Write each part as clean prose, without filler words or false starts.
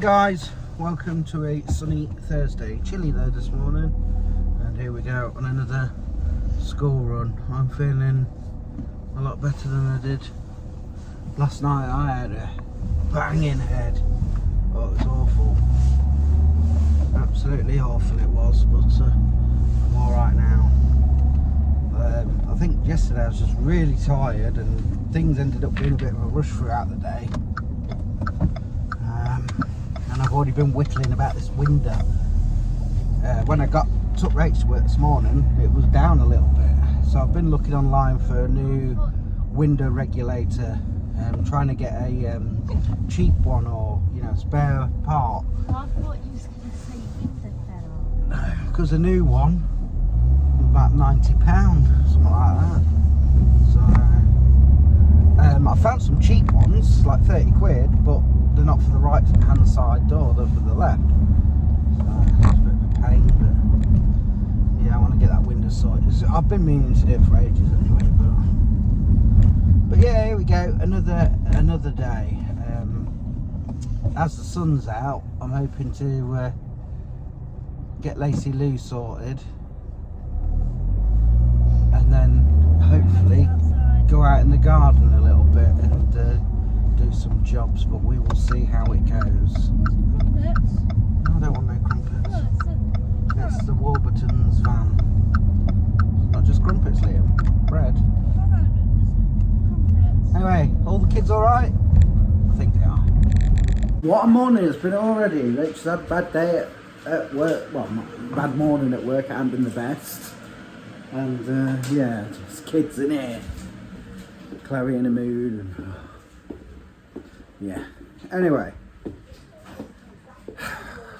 guys, welcome to a sunny Thursday. Chilly though this morning, and here we go on another school run. I'm feeling a lot better than I did last night. I had a banging head. Oh, it was awful, absolutely awful it was, but I'm alright now. I think yesterday I was just really tired and things ended up being a bit of a rush throughout the day. And I've already been whittling about this window. When I took Rach to work this morning, it was down a little bit. So I've been looking online for a new window regulator, trying to get a cheap one or, you know, spare part. Oh, I thought you was going to say window fell. Because a new one was about £90, something like that. So I found some cheap ones, like 30 quid, but they're not for the right hand side door, they're for the left. So it's a bit of a pain, but yeah, I want to get that window sorted. I've been meaning to do it for ages anyway, but yeah, here we go, another day. As the sun's out, I'm hoping to get Lacey Lou sorted, and then hopefully go out in the garden a little bit and do some jobs, but we will see how it goes. Crumpets? No, I don't want no crumpets. It's the Warburton's van. Not just crumpets, Liam. Bread. Anyway, all the kids alright? I think they are. What a morning it's been already. Rachel's had a bad day at work. Well, not bad morning at work. It hasn't been the best. And yeah, just kids in here. Chloe in a mood. And, yeah. Anyway,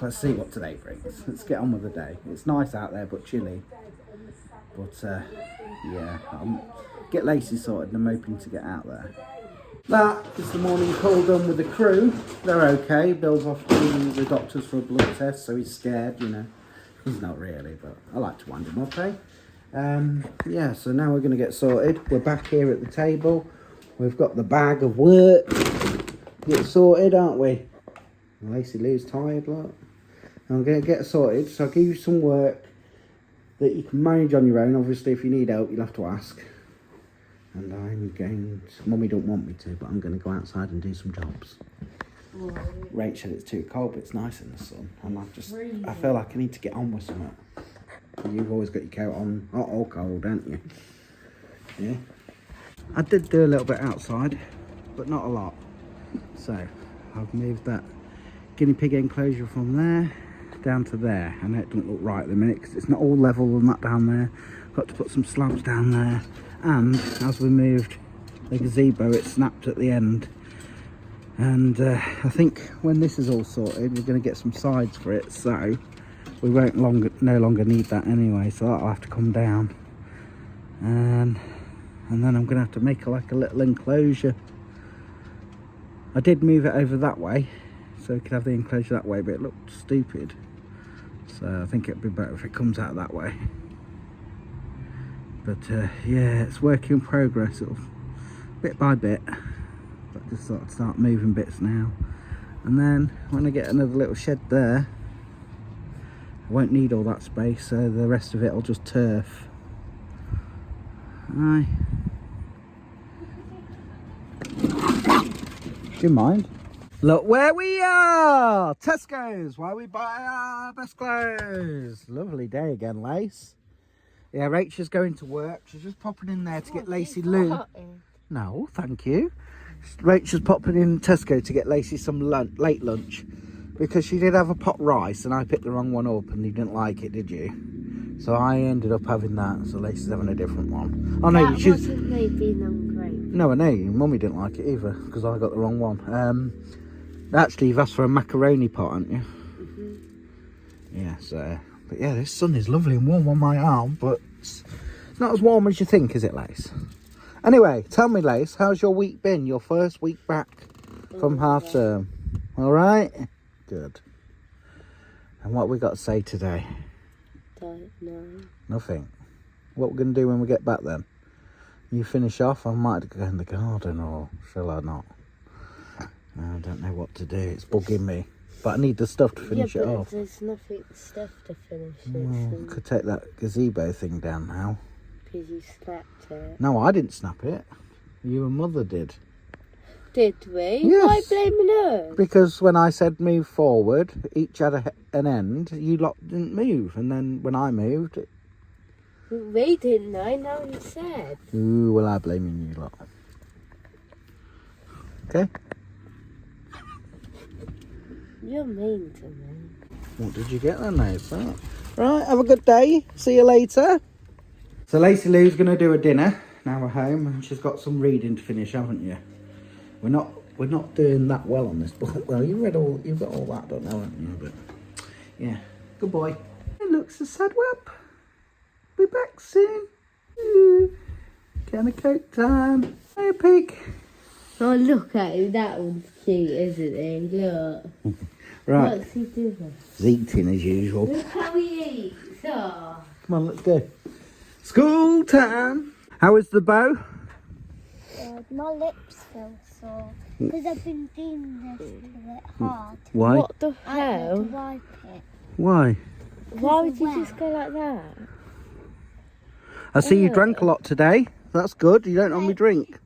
let's see what today brings. Let's get on with the day. It's nice out there, but chilly. But yeah, get Lacey sorted and I'm hoping to get out there. That is the morning call done with the crew. They're okay. Bill's off to the doctors for a blood test, so he's scared, you know. He's not really, but I like to wind him up, eh? Yeah, so now we're going to get sorted. We're back here at the table. We've got the bag of work. Get sorted, aren't we? Lacey Lou's tired, look. I'm going to get sorted, so I'll give you some work that you can manage on your own. Obviously, if you need help, you'll have to ask. And I'm going to... Mummy don't want me to, but I'm going to go outside and do some jobs. Rach said it's too cold, but it's nice in the sun. And I feel like I need to get on with something. You've always got your coat on, hot or cold, don't you? Yeah. I did do a little bit outside, but not a lot. So I've moved that guinea pig enclosure from there down to there. I know it doesn't look right at the minute because it's not all level and that down there. Got to put some slabs down there. And as we moved the gazebo, it snapped at the end. And I think when this is all sorted, we're going to get some sides for it. So we won't no longer need that anyway, so that'll have to come down. And then I'm going to have to make like a little enclosure. I did move it over that way, so we could have the enclosure that way, but it looked stupid. So I think it'd be better if it comes out that way. But yeah, it's work in progress, sort of bit by bit. But just sort of start moving bits now. And then when I get another little shed there, I won't need all that space, so the rest of it will just turf. Aye. Do you mind? Look where we are! Tesco's, where we buy our best clothes. Lovely day again, Lace. Yeah, Rachel's going to work. She's just popping in there to get Lacey Lou. No, thank you. Rachel's popping in Tesco to get Lacey some late lunch. Because she did have a pot rice and I picked the wrong one up and you didn't like it, did you? So I ended up having that, so Lacey's having a different one. Oh no, that wasn't me being ungrateful. No, I know, Mummy didn't like it either, because I got the wrong one. Actually, you've asked for a macaroni pot, haven't you? Yeah, so... But yeah, this sun is lovely and warm on my arm, but it's not as warm as you think, is it, Lace? Anyway, tell me, Lace, how's your week been? Your first week back from half term. All right? Good. And what we got to say today? Don't know. Nothing. What we're going to do when we get back then? You finish off, I might go in the garden, or shall I not? I don't know what to do. It's bugging me. but I need the stuff to finish it but off. there's nothing stuff to finish it. Well, could take that gazebo thing down now. Because you snapped it. No, I didn't snap it. You and Mother did. Did we? Yes. Why blaming her? Because when I said move forward, each had an end. You lot didn't move, and then when I moved, We didn't know, now you said. ooh, well, I'm blaming you lot. Okay. You're mean to me. What did you get then, Lisa? Right, have a good day. See you later. So Lacey Lou's going to do a dinner. Now we're home, and she's got some reading to finish, haven't you? We're not doing that well on this book. Well, you've got all that done, haven't you? But yeah, good boy. It looks a sad web. Be back soon. Can of Coke time. Hey, pig. Oh, look at him. That one's cute, isn't he? Look. Right. What's he doing? He's eating as usual. Look how he eats. Oh. Come on, let's go. School time. How is the bow? My lips feel sore because I've been doing this a bit hard. Why? What the I had to hell? wipe it. Why? Why would you Where? just go like that? I see you drank a lot today. That's good. You don't normally drink.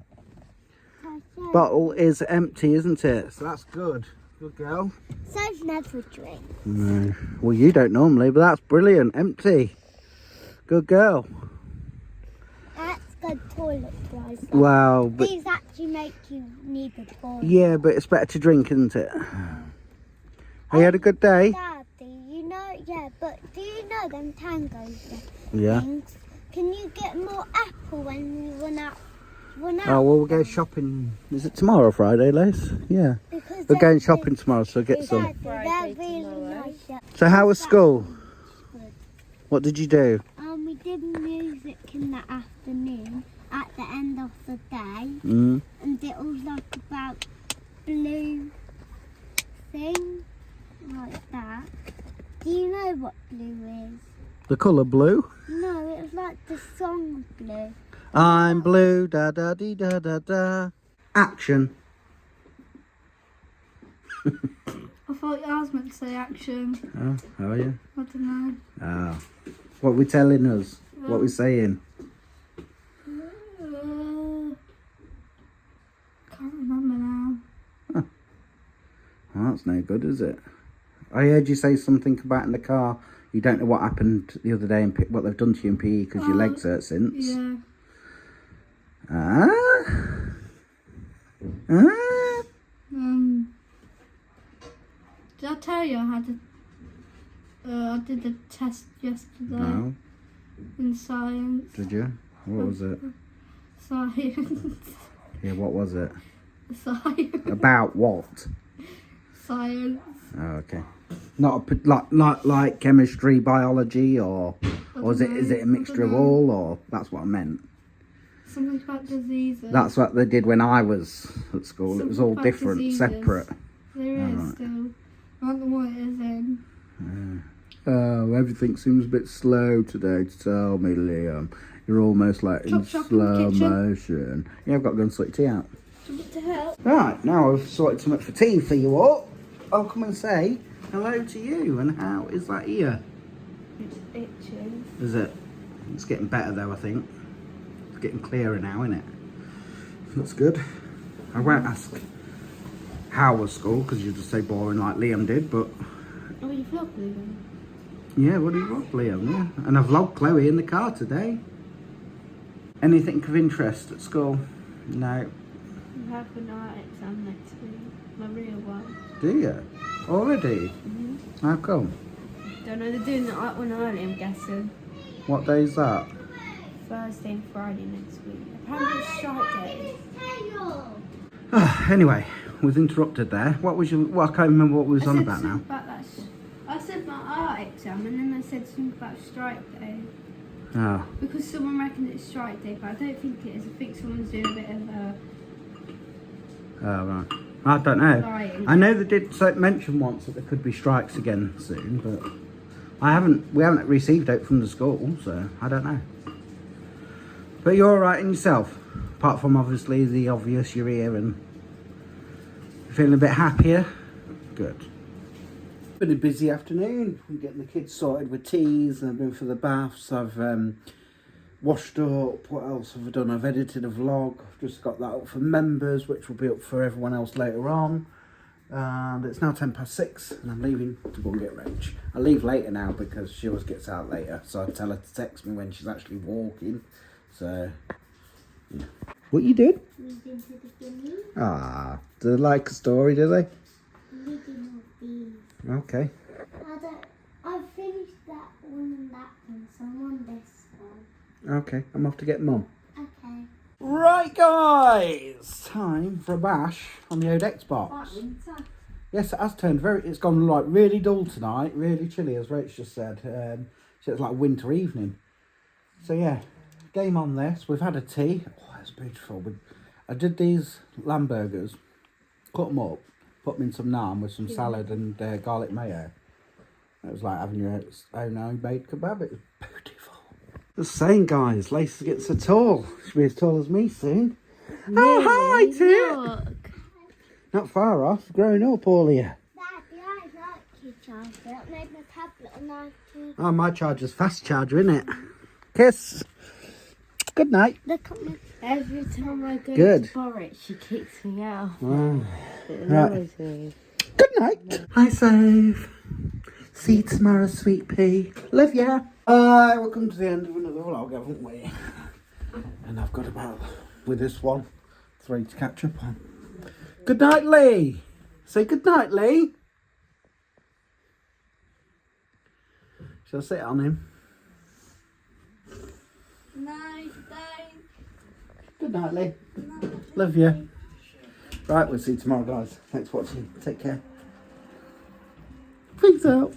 Bottle is empty, isn't it? So that's good. Good girl. So's never drink. No. Well, you don't normally, but that's brilliant. Empty. Good girl. That's good toilet wise. Wow. But These actually make you need a toilet. yeah, but it's better to drink, isn't it? Have you had a good day? Daddy, you know, yeah, but do you know them tangos Yeah. things? Can you get more apple when you run out? Oh, well, we'll go shopping. Is it tomorrow or Friday, Lace? Yeah. Because We're going shopping tomorrow, so get some. Daddy, Friday they're really tomorrow. nice. Yeah. So how was school? Good. What did you do? We did music in the afternoon at the end of the day, Mm. and it was like about blue thing, like that. Do you know what blue is? The colour blue? No, it was like the song blue. I'm blue, da da dee da da da. Action. I thought I was meant to say action. Oh, how are you? I don't know. Ah. What we telling us? What we saying? Can't remember now. Well, that's no good, is it? I heard you say something about in the car. You don't know what happened the other day and what they've done to you in PE because your legs hurt since. Yeah. Ah? Ah? Did I tell you I had I did a test yesterday No. in science. Did you? What was it? Science. Yeah, what was it? Science. About what? Science. Oh, okay. Not like chemistry, biology, or is it a mixture of all, or that's what I meant. Something about diseases. That's what they did when I was at school. It was all Something about different, diseases. separate. There is Alright. still. I don't know what it is in. Oh, everything seems a bit slow today. Tell me, Liam. You're almost like in Chop, chop in the slow kitchen. motion. Yeah, I've got to go and sort your tea out. Do you want to help? Right, now I've sorted something for tea for you all. I'll come and say hello to you. And how is that ear? It's itching. Is it? It's getting better though, I think. It's getting clearer now, isn't it? That's good. I won't ask how was school because you just say boring like Liam did, but Oh, you vlog Liam? yeah, what do you vlog, Liam? Yeah. And I vlogged Chloe in the car today. Anything of interest at school? No. I have an art exam next week. My real one. Do you? Already? How come? Don't know, they're doing the art one early, I'm guessing. What day is that? Thursday and Friday next week. Apparently it's strike day. Anyway, was interrupted there. What was your? Well, I can't remember what we was on about now. I said my art exam and then I said something about strike day. Oh, Because someone reckoned it's strike day, but I don't think it is. I think someone's doing a bit of oh right. I don't know. lying. I know they did mention once that there could be strikes again soon, but we haven't received it from the school, so I don't know. But you're all right in yourself, apart from obviously the obvious you're here and feeling a bit happier. Good. Been a busy afternoon. I'm getting the kids sorted with teas and I've been for the baths. I've washed up. What else have I done? I've edited a vlog. I've just got that up for members, which will be up for everyone else later on. And it's now 6:10 and I'm leaving to go and get Rach. I leave later now because she always gets out later, so I tell her to text me when she's actually walking. So, yeah. What you did? Reading to the guinea. Ah, do they like a story, do they? Reading of these. Okay. I've finished that one and that one, so I'm on this one. Okay, I'm off to get Mum. Okay. Right, guys, time for a bash on the old Xbox. Yes, it has turned it's gone like really dull tonight, really chilly, as Rach just said. So it's like a winter evening. So yeah, game on this. We've had a tea. Oh, it's beautiful. I did these lamb burgers, cut them up, put them in some naan with some salad and garlic mayo. It was like having your own homemade kebab. It was beautiful. Just saying, guys, Lacey gets so tall. She'll be as tall as me soon. Really? Oh, hi, Tit. Look. Not far off. Growing up, all of you. Dad, I like your charger. It made my tablet and I can... Oh, my charger's fast charger, isn't it? Kiss. Good night. Look at me. Every time I go Good. to borrow it, she kicks me out. Oh. It Right. annoys me. Good night. Hi, Save. See you tomorrow, sweet pea. Love ya. We'll come to the end of another vlog, haven't we? And I've got about, with this one, 3 to catch up on. Good night, Lee. Say good night, Lee. Shall I sit on him? Night, day. Good night, Lee. Love you. Right, we'll see you tomorrow, guys. Thanks for watching. Take care. Peace out.